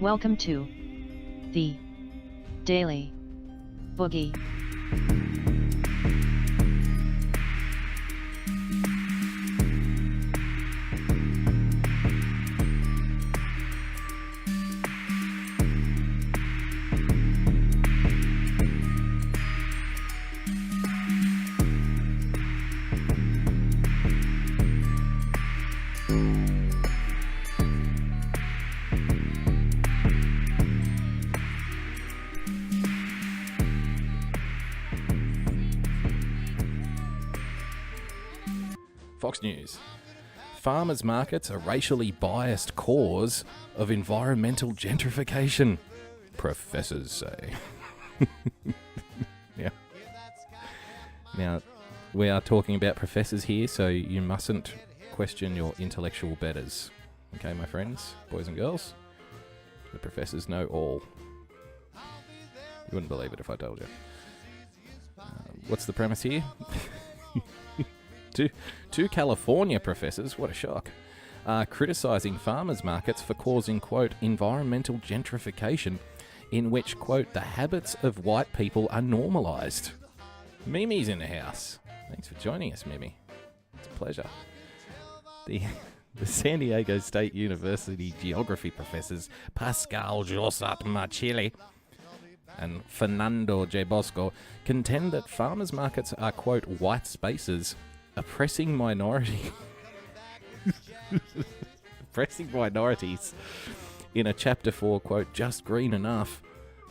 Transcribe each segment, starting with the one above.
Welcome to the Daily Boogie. Fox News. Farmers markets a racially biased cause of environmental gentrification, professors say. Yeah. Now, we are talking about professors here, so you mustn't question your intellectual betters. Okay, my friends, boys and girls? The professors know all. You wouldn't believe it if I told you. What's the premise here? Two California professors, what a shock, are criticising farmers markets for causing, quote, environmental gentrification in which, quote, the habits of white people are normalised. Mimi's in the house. Thanks for joining us, Mimi. It's a pleasure. The San Diego State University geography professors Pascal Josat Machili and Fernando J. Bosco contend that farmers markets are, quote, white spaces oppressing minorities in a chapter for, quote, Just Green Enough,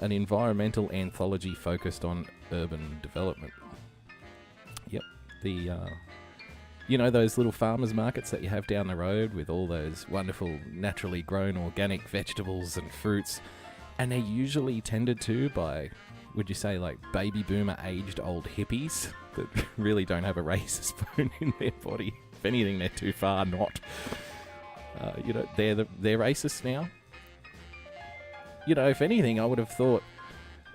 an environmental anthology focused on urban development. Yep, you know those little farmers markets that you have down the road with all those wonderful naturally grown organic vegetables and fruits, and they're usually tended to by, would you say, like baby boomer aged old hippies that really don't have a racist bone in their body. If anything, they're too far not. They're racist now. You know, if anything, I would have thought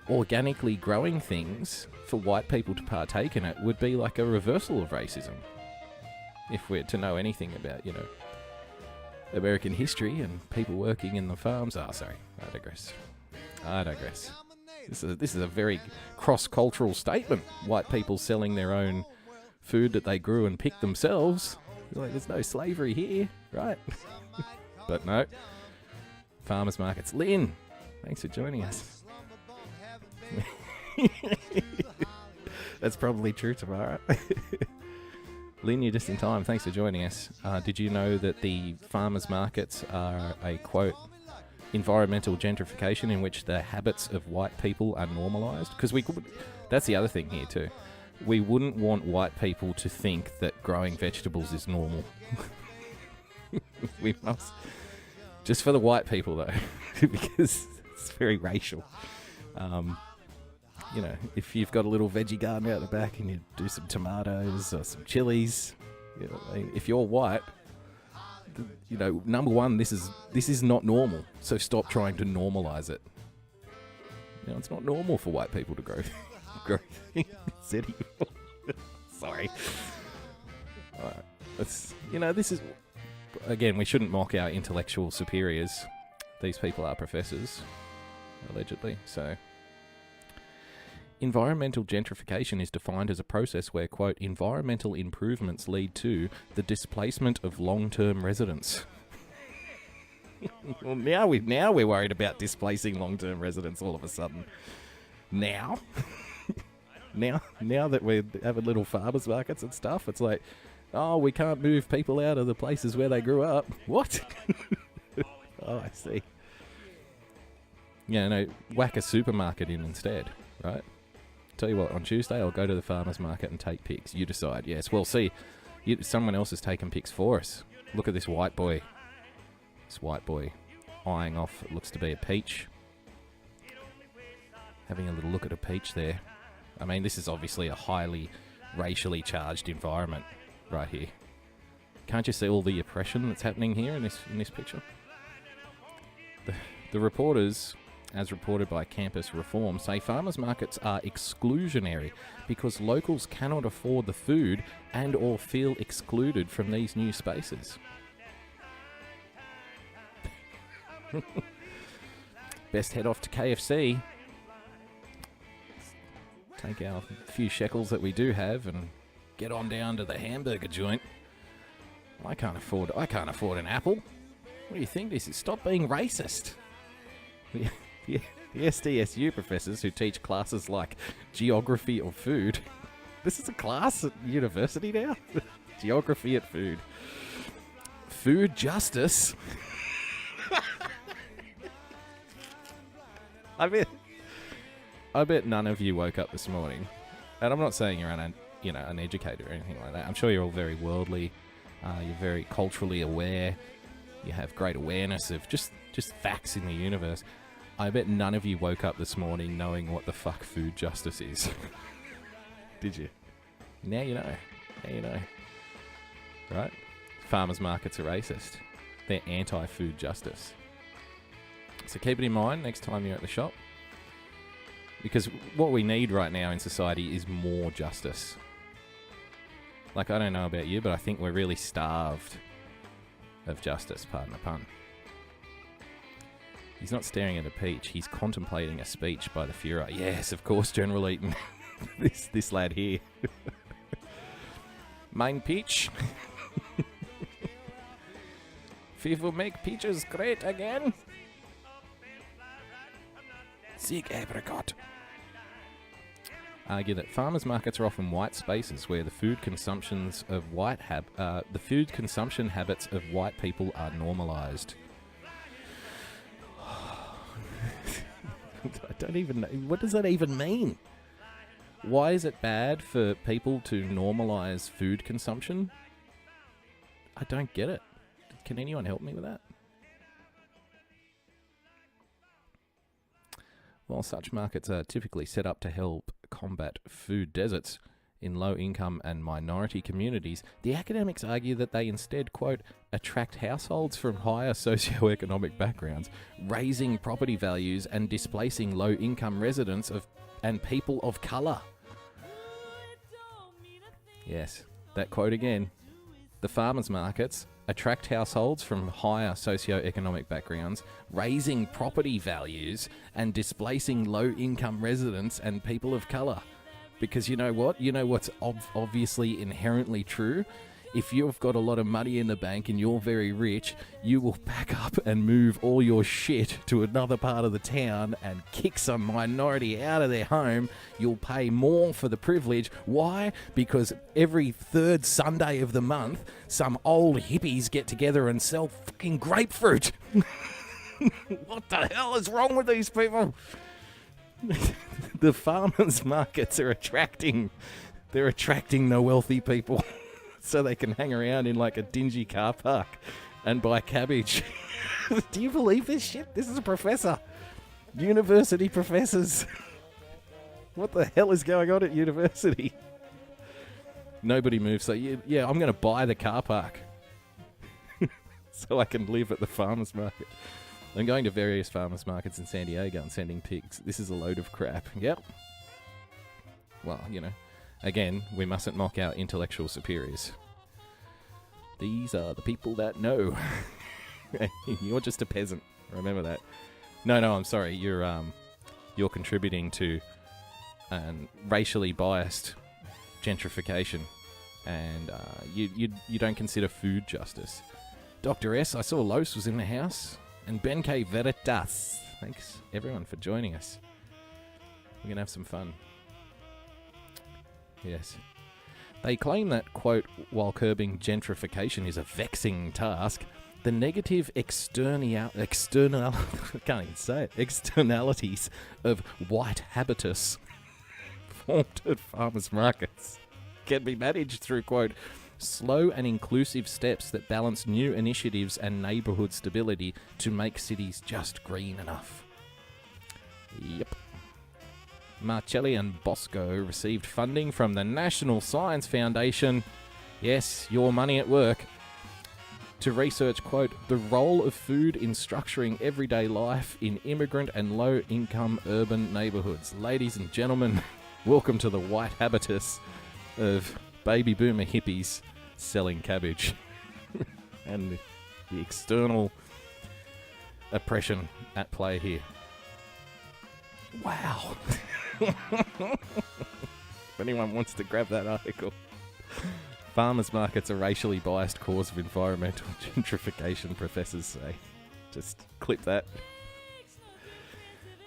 organically growing things for white people to partake in it would be like a reversal of racism. If we're to know anything about, American history and people working in the farms. I digress. This is a very cross-cultural statement. White people selling their own food that they grew and picked themselves. Like, there's no slavery here, right? But no. Farmers markets. Lynn, thanks for joining us. That's probably true tomorrow. Lynn, you're just in time. Thanks for joining us. Did you know that the farmers markets are a, quote, environmental gentrification in which the habits of white people are normalised? Because that's the other thing here too. We wouldn't want white people to think that growing vegetables is normal. We must, just for the white people though, because it's very racial. If you've got a little veggie garden out the back and you do some tomatoes or some chilies, if you're white, number one, this is not normal. So stop trying to normalise it. It's not normal for white people to grow things anymore. Sorry. This is, again, we shouldn't mock our intellectual superiors. These people are professors, allegedly. So, environmental gentrification is defined as a process where, quote, environmental improvements lead to the displacement of long-term residents. Well, now we're worried about displacing long-term residents all of a sudden. Now that we're having little farmers markets and stuff, it's like, oh, we can't move people out of the places where they grew up. What? Oh, I see. Whack a supermarket in instead, right? Tell you what, on Tuesday I'll go to the farmers market and take pics. You decide. Yes, well, see, someone else has taken pics for us. Look at this white boy. This white boy eyeing off what looks to be a peach. Having a little look at a peach there. I mean, this is obviously a highly racially charged environment right here. Can't you see all the oppression that's happening here in this picture? The reporters, as reported by Campus Reform, say farmers markets are exclusionary because locals cannot afford the food and or feel excluded from these new spaces. best head off to KFC. Take our few shekels that we do have and get on down to the hamburger joint. I can't afford an apple. What do you think this is? Stop being racist. The SDSU professors who teach classes like geography or food. This is a class at university now? Geography at food. Food justice. I bet none of you woke up this morning, and I'm not saying you're uneducated or anything like that. I'm sure you're all very worldly. You're very culturally aware. You have great awareness of just facts in the universe. I bet none of you woke up this morning knowing what the fuck food justice is. Did you? Now you know. Now you know. Right? Farmers markets are racist. They're anti-food justice. So keep it in mind next time you're at the shop. Because what we need right now in society is more justice. Like, I don't know about you, but I think we're really starved of justice, pardon the pun. He's not staring at a peach, he's contemplating a speech by the Führer. Yes, of course, General Eaton. this lad here. Mein peach. We will make peaches great again. Sieg apricot. Argue that farmers markets are often white spaces where the food consumption habits of white people are normalised. I don't even know. What does that even mean? Why is it bad for people to normalise food consumption? I don't get it. Can anyone help me with that? While such markets are typically set up to help combat food deserts in low-income and minority communities, the academics argue that they instead, quote, attract households from higher socioeconomic backgrounds, raising property values and displacing low-income residents and people of colour. Yes, that quote again. The farmers' markets attract households from higher socioeconomic backgrounds, raising property values and displacing low-income residents and people of colour. Because you know what? You know what's obviously inherently true? If you've got a lot of money in the bank and you're very rich, you will pack up and move all your shit to another part of the town and kick some minority out of their home. You'll pay more for the privilege. Why? Because every third Sunday of the month, some old hippies get together and sell fucking grapefruit. What the hell is wrong with these people? The farmers' markets are attracting the wealthy people. So they can hang around in like a dingy car park and buy cabbage. Do you believe this shit? This is a professor. University professors. What the hell is going on at university? Nobody moves. So yeah, I'm going to buy the car park so I can live at the farmers market. I'm going to various farmers markets in San Diego and sending pigs. This is a load of crap. Yep. Well, you know. Again, we mustn't mock our intellectual superiors. These are the people that know. You're just a peasant. Remember that. No, I'm sorry. You're contributing to racially biased gentrification, and you don't consider food justice. Dr. S, I saw Los was in the house, and Ben K. Veritas. Thanks, everyone, for joining us. We're going to have some fun. Yes. They claim that, quote, while curbing gentrification is a vexing task, the negative externalities of white habitus formed at farmers' markets can be managed through, quote, slow and inclusive steps that balance new initiatives and neighbourhood stability to make cities just green enough. Yep. Marcelli and Bosco received funding from the National Science Foundation, yes, your money at work, to research, quote, the role of food in structuring everyday life in immigrant and low-income urban neighbourhoods. Ladies and gentlemen, welcome to the white habitus of baby boomer hippies selling cabbage and the external oppression at play here. Wow. If anyone wants to grab that article. Farmers markets are racially biased cause of environmental gentrification, professors say. Just clip that.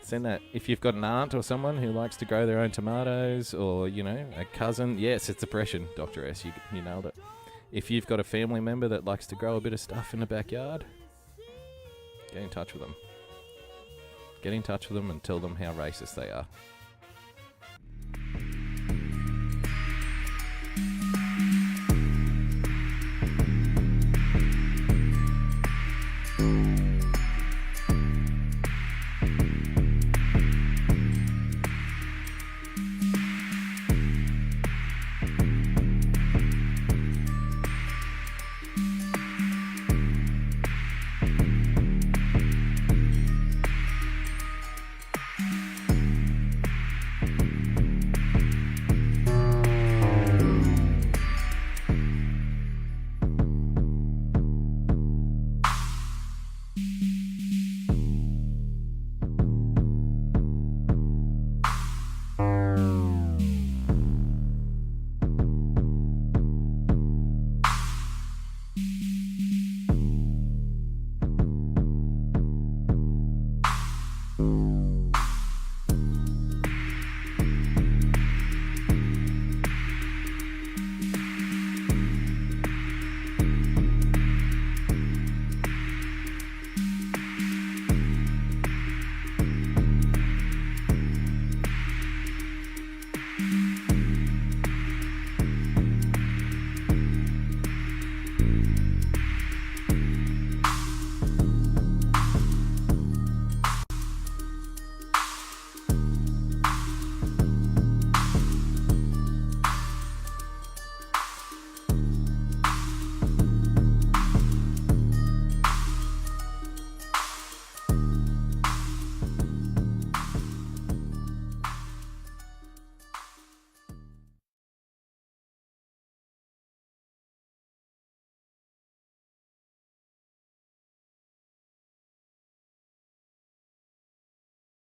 Send that. If you've got an aunt or someone who likes to grow their own tomatoes, or, you know, a cousin. Yes, it's depression, Dr. S. You nailed it. If you've got a family member that likes to grow a bit of stuff in the backyard, get in touch with them. Get in touch with them and tell them how racist they are.